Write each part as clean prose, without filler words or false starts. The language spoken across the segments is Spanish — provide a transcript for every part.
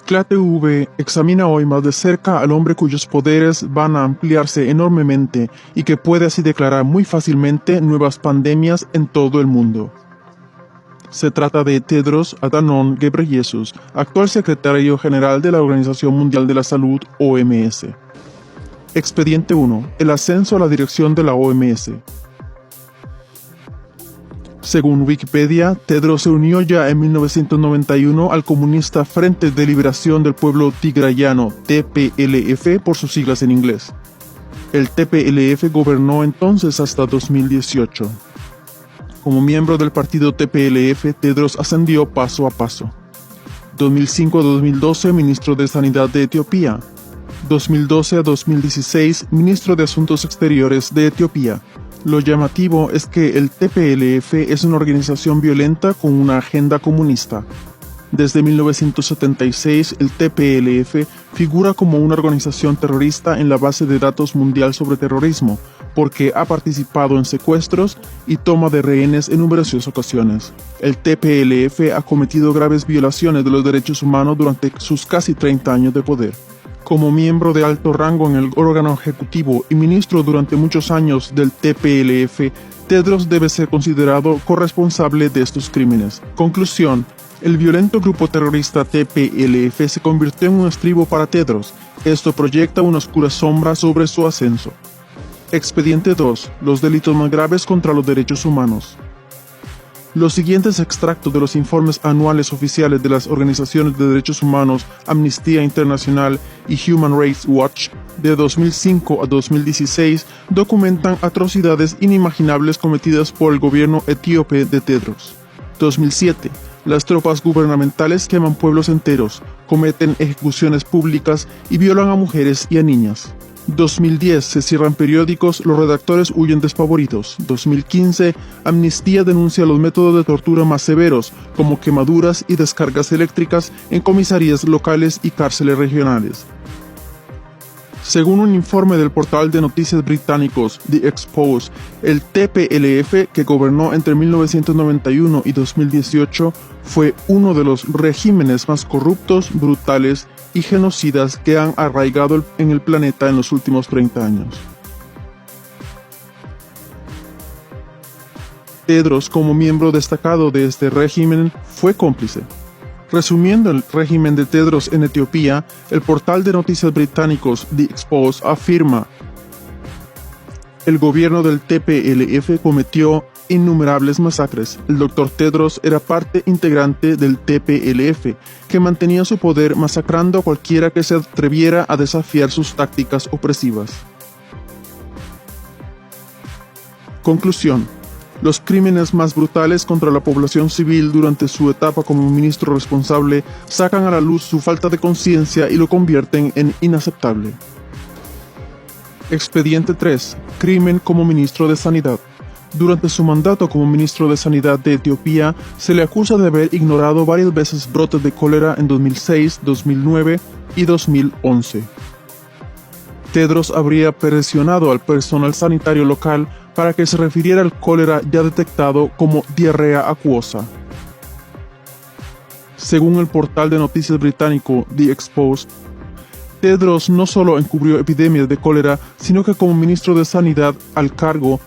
CLATV examina hoy más de cerca al hombre cuyos poderes van a ampliarse enormemente y que puede así declarar muy fácilmente nuevas pandemias en todo el mundo. Se trata de Tedros Adhanom Ghebreyesus, actual secretario general de la Organización Mundial de la Salud, OMS. Expediente 1. El ascenso a la dirección de la OMS. Según Wikipedia, Tedros se unió ya en 1991 al comunista Frente de Liberación del Pueblo Tigrayano, TPLF por sus siglas en inglés. El TPLF gobernó entonces hasta 2018. Como miembro del partido TPLF, Tedros ascendió paso a paso. 2005 a 2012, ministro de Sanidad de Etiopía. 2012 a 2016, ministro de Asuntos Exteriores de Etiopía. Lo llamativo es que el TPLF es una organización violenta con una agenda comunista. Desde 1976, el TPLF figura como una organización terrorista en la base de datos mundial sobre terrorismo, porque ha participado en secuestros y toma de rehenes en numerosas ocasiones. El TPLF ha cometido graves violaciones de los derechos humanos durante sus casi 30 años de poder. Como miembro de alto rango en el órgano ejecutivo y ministro durante muchos años del TPLF, Tedros debe ser considerado corresponsable de estos crímenes. Conclusión: el violento grupo terrorista TPLF se convirtió en un estribo para Tedros. Esto proyecta una oscura sombra sobre su ascenso. Expediente 2. Los delitos más graves contra los derechos humanos. Los siguientes extractos de los informes anuales oficiales de las organizaciones de derechos humanos Amnistía Internacional y Human Rights Watch de 2005 a 2016 documentan atrocidades inimaginables cometidas por el gobierno etíope de Tedros. 2007. Las tropas gubernamentales queman pueblos enteros, cometen ejecuciones públicas y violan a mujeres y a niñas. 2010. Se cierran periódicos, los redactores huyen despavoridos. 2015. Amnistía denuncia los métodos de tortura más severos, como quemaduras y descargas eléctricas en comisarías locales y cárceles regionales. Según un informe del portal de noticias británicos The Exposed, el TPLF, que gobernó entre 1991 y 2018, fue uno de los regímenes más corruptos, brutales y genocidas que han arraigado en el planeta en los últimos 30 años. Tedros, como miembro destacado de este régimen, fue cómplice. Resumiendo el régimen de Tedros en Etiopía, el portal de noticias británicos The Exposed afirma: el gobierno del TPLF cometió innumerables masacres. El Dr. Tedros era parte integrante del TPLF, que mantenía su poder masacrando a cualquiera que se atreviera a desafiar sus tácticas opresivas. Conclusión: los crímenes más brutales contra la población civil durante su etapa como ministro responsable sacan a la luz su falta de conciencia y lo convierten en inaceptable. Expediente 3. Crimen como ministro de Sanidad. Durante su mandato como ministro de Sanidad de Etiopía, se le acusa de haber ignorado varias veces brotes de cólera en 2006, 2009 y 2011. Tedros habría presionado al personal sanitario local para que se refiriera al cólera ya detectado como diarrea acuosa. Según el portal de noticias británico The Exposed, Tedros no solo encubrió epidemias de cólera, sino que como ministro de Sanidad al cargo,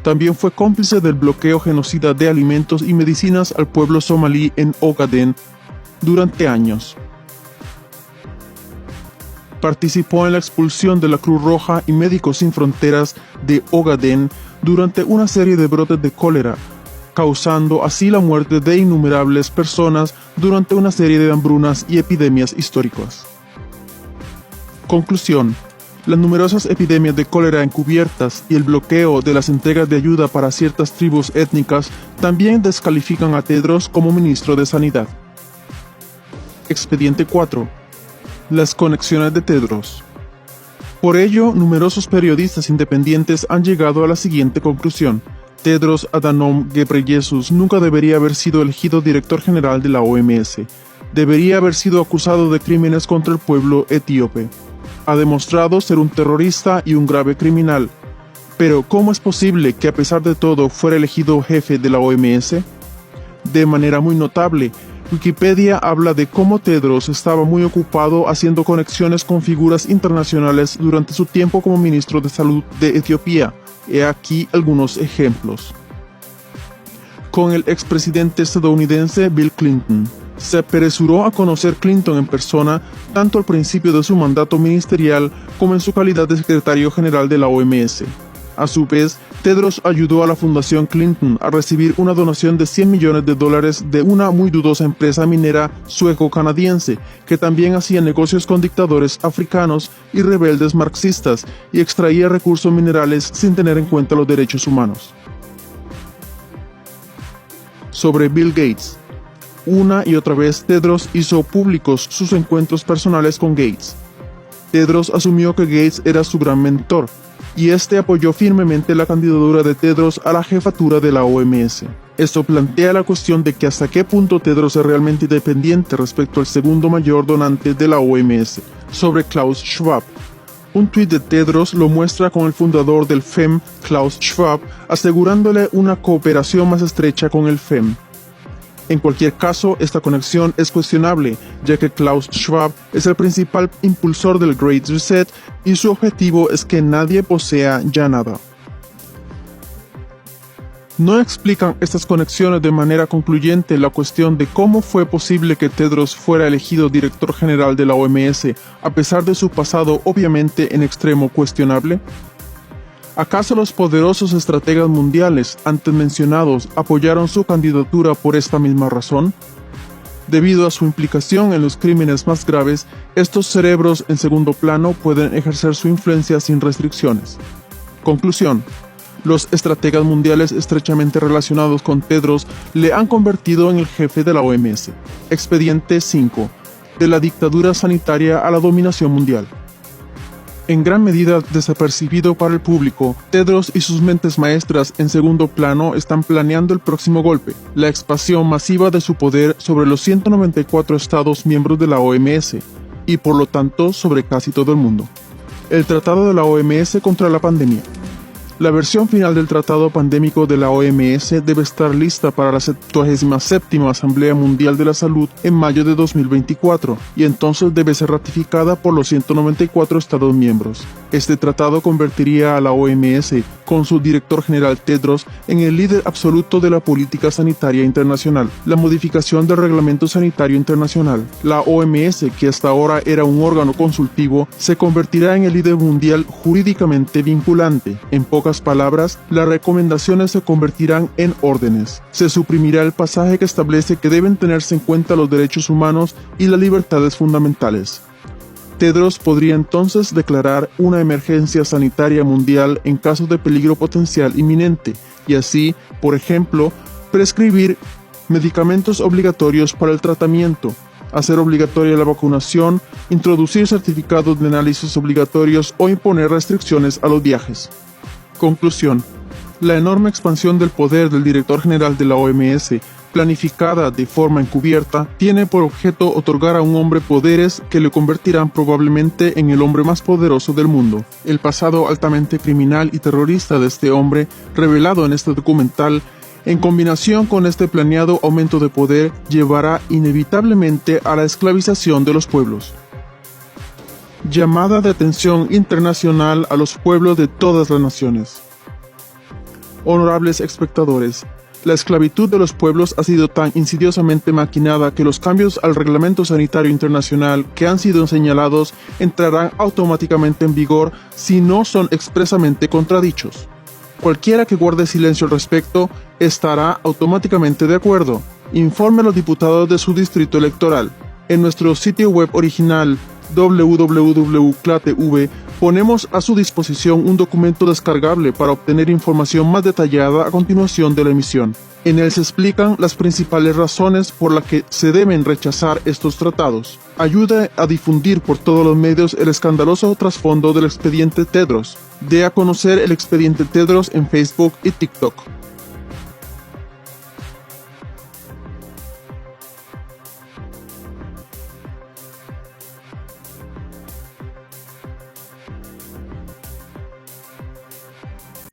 también fue cómplice del bloqueo genocida de alimentos y medicinas al pueblo somalí en Ogaden durante años. Participó en la expulsión de la Cruz Roja y Médicos Sin Fronteras de Ogaden durante una serie de brotes de cólera, causando así la muerte de innumerables personas durante una serie de hambrunas y epidemias históricas. Conclusión: las numerosas epidemias de cólera encubiertas y el bloqueo de las entregas de ayuda para ciertas tribus étnicas también descalifican a Tedros como ministro de Sanidad. Expediente 4. Las conexiones de Tedros. Por ello, numerosos periodistas independientes han llegado a la siguiente conclusión: Tedros Adhanom Ghebreyesus nunca debería haber sido elegido director general de la OMS. Debería haber sido acusado de crímenes contra el pueblo etíope. Ha demostrado ser un terrorista y un grave criminal. Pero, ¿cómo es posible que a pesar de todo fuera elegido jefe de la OMS? De manera muy notable, Wikipedia habla de cómo Tedros estaba muy ocupado haciendo conexiones con figuras internacionales durante su tiempo como ministro de Salud de Etiopía. He aquí algunos ejemplos. Con el expresidente estadounidense Bill Clinton. Se apresuró a conocer Clinton en persona tanto al principio de su mandato ministerial como en su calidad de secretario general de la OMS. A su vez, Tedros ayudó a la Fundación Clinton a recibir una donación de $100 millones de una muy dudosa empresa minera sueco-canadiense que también hacía negocios con dictadores africanos y rebeldes marxistas y extraía recursos minerales sin tener en cuenta los derechos humanos. Sobre Bill Gates. Una y otra vez Tedros hizo públicos sus encuentros personales con Gates. Tedros asumió que Gates era su gran mentor, y este apoyó firmemente la candidatura de Tedros a la jefatura de la OMS. Esto plantea la cuestión de que hasta qué punto Tedros es realmente independiente respecto al segundo mayor donante de la OMS. Sobre Klaus Schwab. Un tuit de Tedros lo muestra con el fundador del FEM, Klaus Schwab, asegurándole una cooperación más estrecha con el FEM. En cualquier caso, esta conexión es cuestionable, ya que Klaus Schwab es el principal impulsor del Great Reset y su objetivo es que nadie posea ya nada. No explican estas conexiones de manera concluyente la cuestión de cómo fue posible que Tedros fuera elegido director general de la OMS, a pesar de su pasado obviamente en extremo cuestionable. ¿Acaso los poderosos estrategas mundiales antes mencionados apoyaron su candidatura por esta misma razón? Debido a su implicación en los crímenes más graves, estos cerebros en segundo plano pueden ejercer su influencia sin restricciones. Conclusión. Los estrategas mundiales estrechamente relacionados con Tedros le han convertido en el jefe de la OMS. Expediente 5. De la dictadura sanitaria a la dominación mundial. En gran medida desapercibido para el público, Tedros y sus mentes maestras en segundo plano están planeando el próximo golpe, la expansión masiva de su poder sobre los 194 estados miembros de la OMS, y por lo tanto sobre casi todo el mundo. El Tratado de la OMS contra la pandemia. La versión final del Tratado Pandémico de la OMS debe estar lista para la 77ª Asamblea Mundial de la Salud en mayo de 2024 y entonces debe ser ratificada por los 194 Estados miembros. Este tratado convertiría a la OMS, con su director general Tedros, en el líder absoluto de la política sanitaria internacional. La modificación del Reglamento Sanitario Internacional. La OMS, que hasta ahora era un órgano consultivo, se convertirá en el líder mundial jurídicamente vinculante. En pocas palabras, las recomendaciones se convertirán en órdenes. Se suprimirá el pasaje que establece que deben tenerse en cuenta los derechos humanos y las libertades fundamentales. Tedros podría entonces declarar una emergencia sanitaria mundial en caso de peligro potencial inminente y así, por ejemplo, prescribir medicamentos obligatorios para el tratamiento, hacer obligatoria la vacunación, introducir certificados de análisis obligatorios o imponer restricciones a los viajes. Conclusión. La enorme expansión del poder del director general de la OMS, planificada de forma encubierta, tiene por objeto otorgar a un hombre poderes que le convertirán probablemente en el hombre más poderoso del mundo. El pasado altamente criminal y terrorista de este hombre, revelado en este documental, en combinación con este planeado aumento de poder, llevará inevitablemente a la esclavización de los pueblos. Llamada de atención internacional a los pueblos de todas las naciones. Honorables espectadores, la esclavitud de los pueblos ha sido tan insidiosamente maquinada que los cambios al Reglamento Sanitario Internacional que han sido señalados entrarán automáticamente en vigor si no son expresamente contradichos. Cualquiera que guarde silencio al respecto estará automáticamente de acuerdo. Informe a los diputados de su distrito electoral. En nuestro sitio web original www.clatv ponemos a su disposición un documento descargable para obtener información más detallada a continuación de la emisión. En él se explican las principales razones por las que se deben rechazar estos tratados. Ayude a difundir por todos los medios el escandaloso trasfondo del expediente Tedros. Dé a conocer el expediente Tedros en Facebook y TikTok.